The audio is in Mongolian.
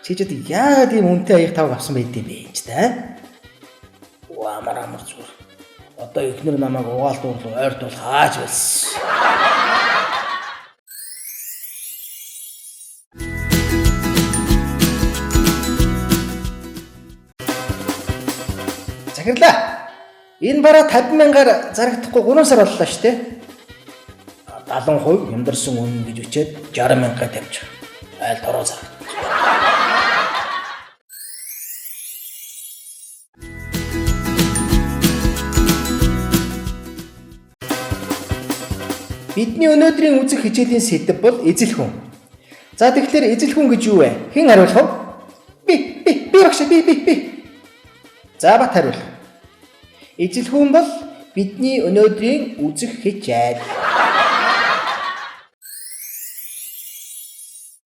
Чичэд яагаад ийм үнэтэй аяг тавг авсан байдığım бэ ч та? Амар зүгээр. Одоо ихнэр намайг угаалдуулах ойртуул хааж байсан. Захирлаа. Энэ бараа 50,000-аар зарагдахгүй 3 сар боллоо шүү дээ. 70% хямдарсан үнэ гэж үчээд 60,000-аар тавьчих. Айл дороо зарагд. Бидний өнөөдрийн үзэх хичээлийн сэдэв бол эзэл хүн. За тэгэхээр эзэл хүн гэж юу вэ? Хэн хариулах вэ? Би багш би. За бат хариул. Эзэл хүн бол бидний өнөөдрийн үзэх хичээл.